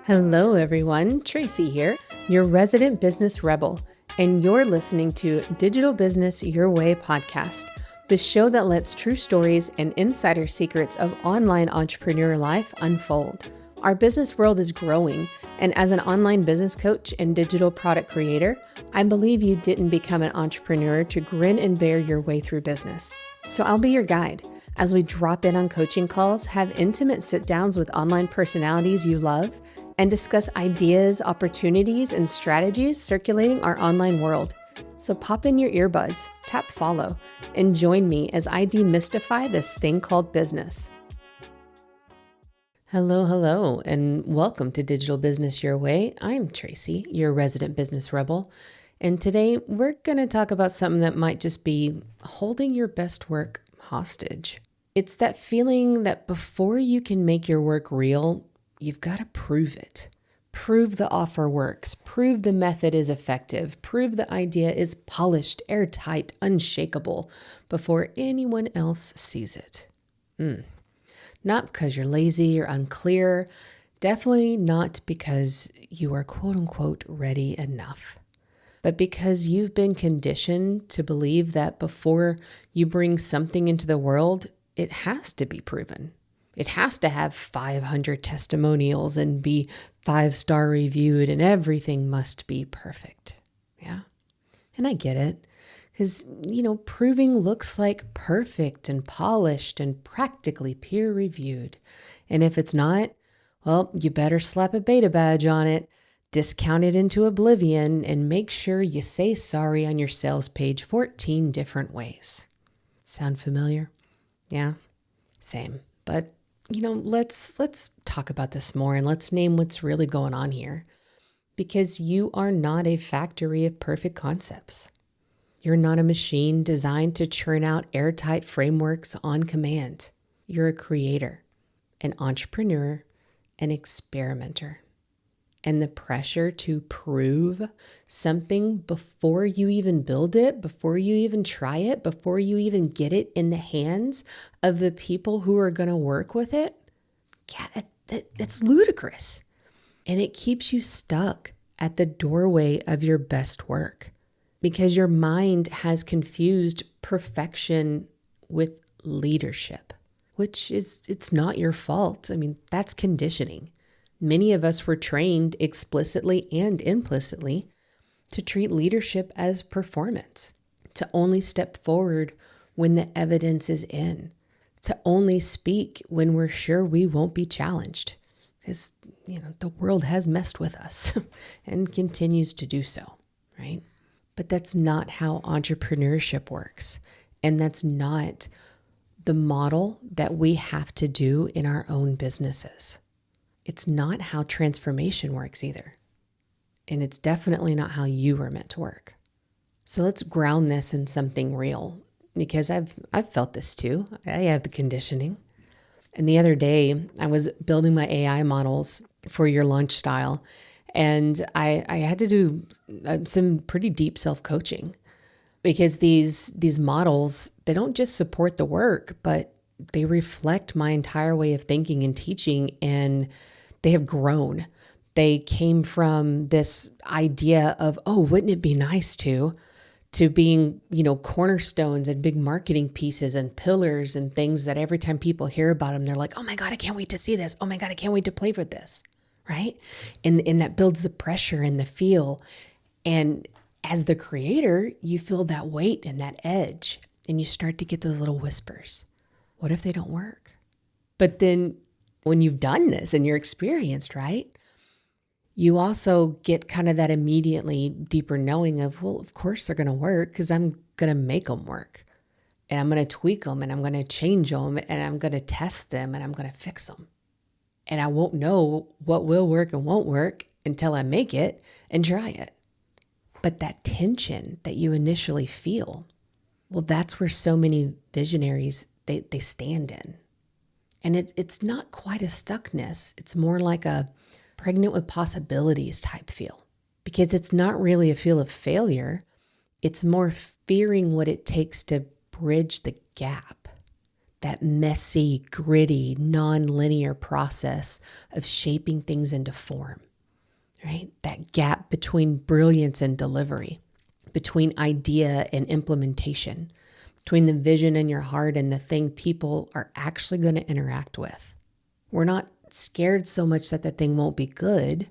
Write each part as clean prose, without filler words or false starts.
Hello, everyone. Tracy here, your resident business rebel, and you're listening to Digital Business Your Way podcast, the show that lets true stories and insider secrets of online entrepreneur life unfold. Our business world is growing, and as an online business coach and digital product creator, I believe you didn't become an entrepreneur to grin and bear your way through business. So I'll be your guide as we drop in on coaching calls, have intimate sit-downs with online personalities you love, and discuss ideas, opportunities, and strategies circulating our online world. So pop in your earbuds, tap follow, and join me as I demystify this thing called business. Hello, and welcome to Digital Business Your Way. I'm Tracy, your resident business rebel, and today we're going to talk about something that might just be holding your best work hostage. It's that feeling that before you can make your work real, you've got to prove it. Prove the offer works. Prove the method is effective. Prove the idea is polished, airtight, unshakable before anyone else sees it. Not because you're lazy or unclear. Definitely not because you are quote unquote ready enough. But because you've been conditioned to believe that before you bring something into the world, it has to be proven. It has to have 500 testimonials and be 5-star reviewed, and everything must be perfect. Yeah. And I get it. Because, proving looks like perfect and polished and practically peer reviewed. And if it's not, well, you better slap a beta badge on it, discount it into oblivion, and make sure you say sorry on your sales page 14 different ways. Sound familiar? Yeah, same. But, let's talk about this more and let's name what's really going on here. Because you are not a factory of perfect concepts. You're not a machine designed to churn out airtight frameworks on command. You're a creator, an entrepreneur, an experimenter. And the pressure to prove something before you even build it, before you even try it, before you even get it in the hands of the people who are going to work with it, it's ludicrous. And it keeps you stuck at the doorway of your best work because your mind has confused perfection with leadership, which it's not your fault. I mean, that's conditioning. Many of us were trained explicitly and implicitly to treat leadership as performance, to only step forward when the evidence is in, to only speak when we're sure we won't be challenged. Because, the world has messed with us and continues to do so, right? But that's not how entrepreneurship works. And that's not the model that we have to do in our own businesses. It's not how transformation works either. And it's definitely not how you were meant to work. So let's ground this in something real, because I've felt this too. I have the conditioning. And the other day, I was building my AI models for your lunch style, and I had to do some pretty deep self-coaching, because these models, they don't just support the work, but they reflect my entire way of thinking and teaching, and they have grown. They came from this idea of, wouldn't it be nice to being, cornerstones and big marketing pieces and pillars and things that every time people hear about them, they're like, oh my God, I can't wait to see this. Oh my God, I can't wait to play with this, right? And that builds the pressure and the feel. And as the creator, you feel that weight and that edge, and you start to get those little whispers. What if they don't work? But then when you've done this and you're experienced, right? You also get kind of that immediately deeper knowing of, well, of course they're going to work because I'm going to make them work. And I'm going to tweak them and I'm going to change them and I'm going to test them and I'm going to fix them. And I won't know what will work and won't work until I make it and try it. But that tension that you initially feel, well, that's where so many visionaries, they stand in. And it's not quite a stuckness. It's more like a pregnant with possibilities type feel, because it's not really a feel of failure. It's more fearing what it takes to bridge the gap, that messy, gritty, non-linear process of shaping things into form, right? That gap between brilliance and delivery, between idea and implementation, between the vision in your heart and the thing people are actually going to interact with. We're not scared so much that the thing won't be good.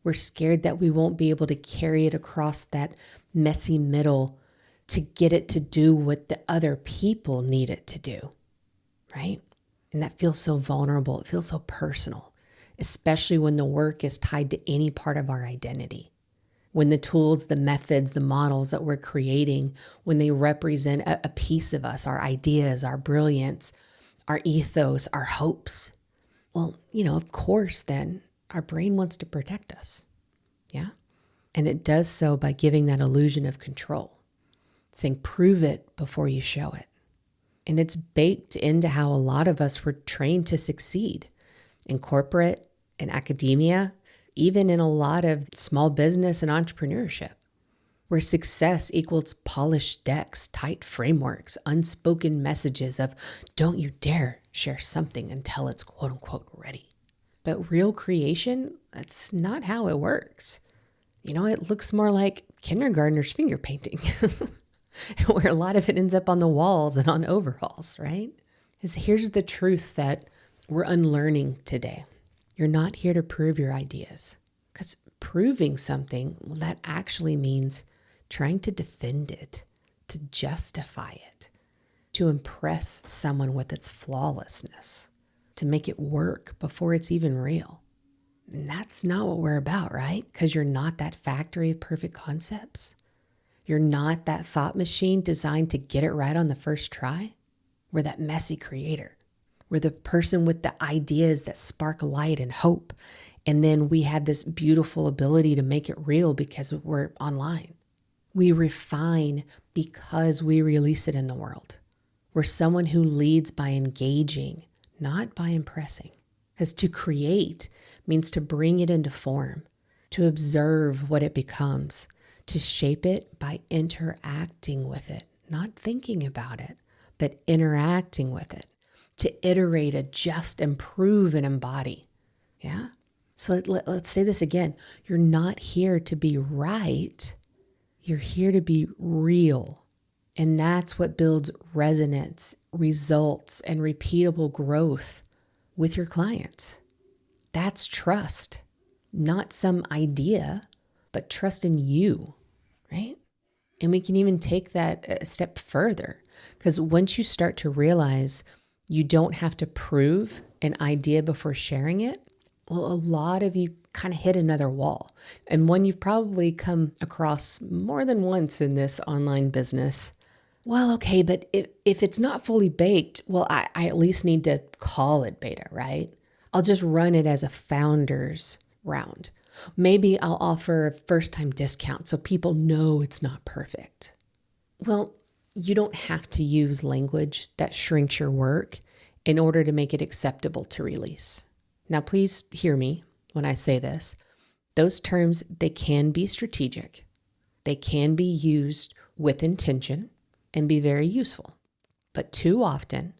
We're scared that we won't be able to carry it across that messy middle to get it to do what the other people need it to do, right? And that feels so vulnerable. It feels so personal, especially when the work is tied to any part of our identity. When the tools, the methods, the models that we're creating, when they represent a piece of us, our ideas, our brilliance, our ethos, our hopes. Well, of course, then our brain wants to protect us. Yeah. And it does so by giving that illusion of control, saying, prove it before you show it. And it's baked into how a lot of us were trained to succeed in corporate, in academia, even in a lot of small business and entrepreneurship, where success equals polished decks, tight frameworks, unspoken messages of don't you dare share something until it's quote unquote ready. But real creation, that's not how it works. It looks more like kindergartner's finger painting, where a lot of it ends up on the walls and on overalls, right? Here's the truth that we're unlearning today. You're not here to prove your ideas, because proving something, well, that actually means trying to defend it, to justify it, to impress someone with its flawlessness, to make it work before it's even real. And that's not what we're about, right? Because you're not that factory of perfect concepts. You're not that thought machine designed to get it right on the first try. We're that messy creator. We're the person with the ideas that spark light and hope. And then we have this beautiful ability to make it real because we're online. We refine because we release it in the world. We're someone who leads by engaging, not by impressing. Because to create means to bring it into form, to observe what it becomes, to shape it by interacting with it, not thinking about it, but interacting with it, to iterate, adjust, improve, and embody. Yeah? So let's say this again. You're not here to be right. You're here to be real. And that's what builds resonance, results, and repeatable growth with your clients. That's trust, not some idea, but trust in you, right? And we can even take that a step further, because once you start to realize you don't have to prove an idea before sharing it, well, a lot of you kind of hit another wall, and one you've probably come across more than once in this online business. Well, okay, but if it's not fully baked, well, I at least need to call it beta, right? I'll just run it as a founder's round. Maybe I'll offer a first-time discount so people know it's not perfect. Well, you don't have to use language that shrinks your work in order to make it acceptable to release. Now, please hear me when I say this. Those terms, they can be strategic. They can be used with intention and be very useful. But too often,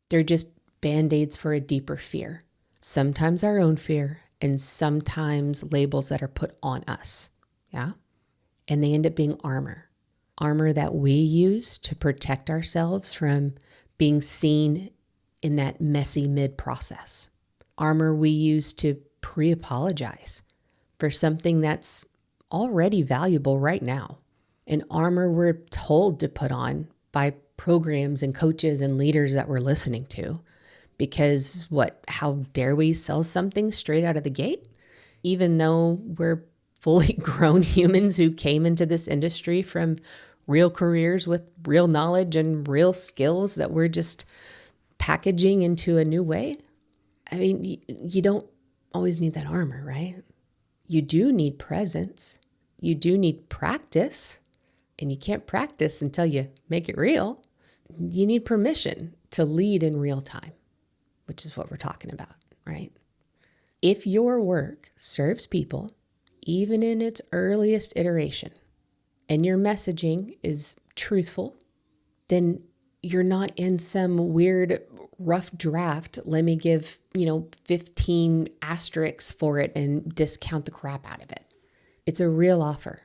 they're just band-aids for a deeper fear. Sometimes our own fear, and sometimes labels that are put on us. Yeah? And they end up being armor. Armor that we use to protect ourselves from being seen in that messy mid-process. Armor we use to pre-apologize for something that's already valuable right now. An armor we're told to put on by programs and coaches and leaders that we're listening to. Because how dare we sell something straight out of the gate? Even though we're fully grown humans who came into this industry from real careers with real knowledge and real skills that we're just packaging into a new way. I mean, you don't always need that armor, right? You do need presence. You do need practice. And you can't practice until you make it real. You need permission to lead in real time, which is what we're talking about, right? If your work serves people, even in its earliest iteration, and your messaging is truthful, then You're not in some weird rough draft. Let me give, 15 asterisks for it and discount the crap out of it. It's a real offer.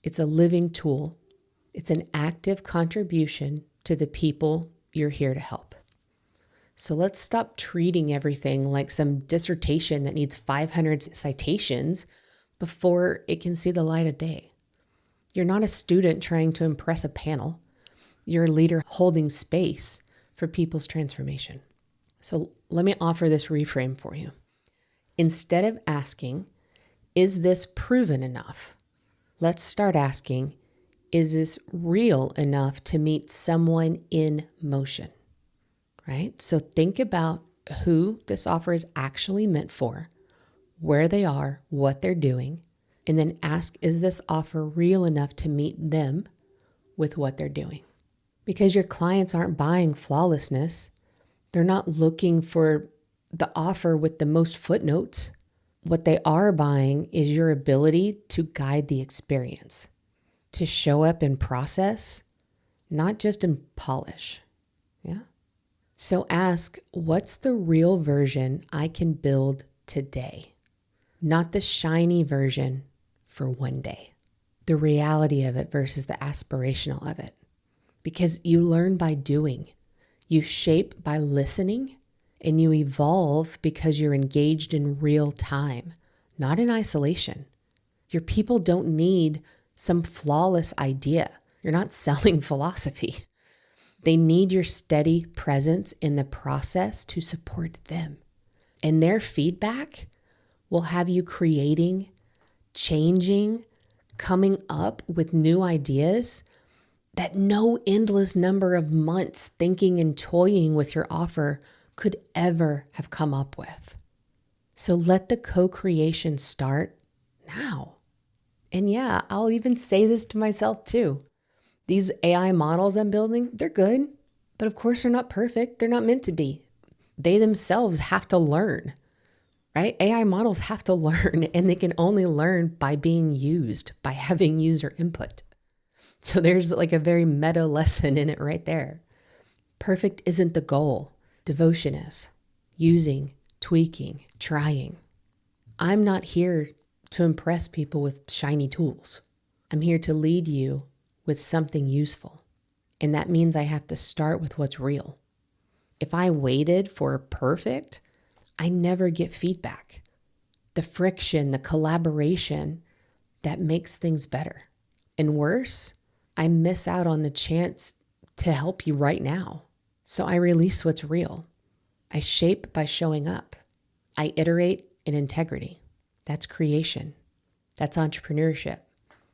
It's a living tool. It's an active contribution to the people you're here to help. So let's stop treating everything like some dissertation that needs 500 citations before it can see the light of day. You're not a student trying to impress a panel. You're a leader holding space for people's transformation. So let me offer this reframe for you. Instead of asking, is this proven enough? Let's start asking, is this real enough to meet someone in motion? Right? So think about who this offer is actually meant for, where they are, what they're doing, and then ask, is this offer real enough to meet them with what they're doing? Because your clients aren't buying flawlessness. They're not looking for the offer with the most footnotes. What they are buying is your ability to guide the experience, to show up in process, not just in polish. Yeah. So ask, what's the real version I can build today? Not the shiny version for one day. The reality of it versus the aspirational of it. Because you learn by doing. You shape by listening, and you evolve because you're engaged in real time, not in isolation. Your people don't need some flawless idea. You're not selling philosophy. They need your steady presence in the process to support them. And their feedback will have you creating, changing, coming up with new ideas that no endless number of months thinking and toying with your offer could ever have come up with. So let the co-creation start now. And yeah, I'll even say this to myself too. These AI models I'm building, they're good, but of course they're not perfect. They're not meant to be. They themselves have to learn, right? AI models have to learn, and they can only learn by being used, by having user input. So there's like a very meta lesson in it right there. Perfect isn't the goal. Devotion is. Using, tweaking, trying. I'm not here to impress people with shiny tools. I'm here to lead you with something useful. And that means I have to start with what's real. If I waited for perfect, I never get feedback. The friction, the collaboration that makes things better. And worse, I miss out on the chance to help you right now. So I release what's real. I shape by showing up. I iterate in integrity. That's creation. That's entrepreneurship.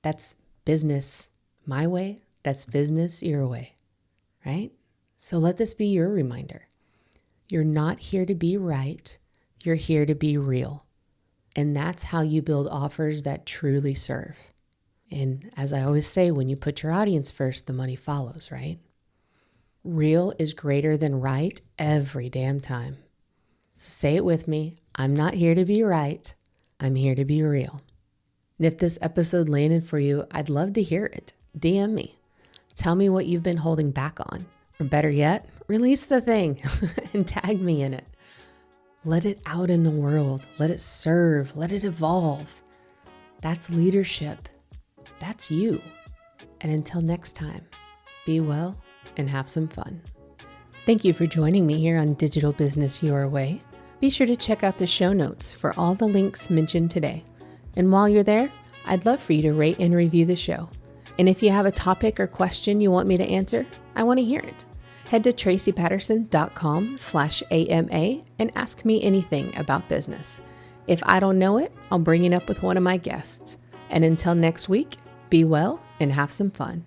That's business my way. That's business your way, right? So let this be your reminder. You're not here to be right. You're here to be real. And that's how you build offers that truly serve. And as I always say, when you put your audience first, the money follows, right? Real is greater than right every damn time. So say it with me. I'm not here to be right. I'm here to be real. And if this episode landed for you, I'd love to hear it. DM me. Tell me what you've been holding back on. Or better yet, release the thing and tag me in it. Let it out in the world. Let it serve. Let it evolve. That's leadership. That's you. And until next time, be well and have some fun. Thank you for joining me here on Digital Business Your Way. Be sure to check out the show notes for all the links mentioned today. And while you're there, I'd love for you to rate and review the show. And if you have a topic or question you want me to answer, I want to hear it. Head to tracypatterson.com/AMA and ask me anything about business. If I don't know it, I'll bring it up with one of my guests. And until next week, be well and have some fun.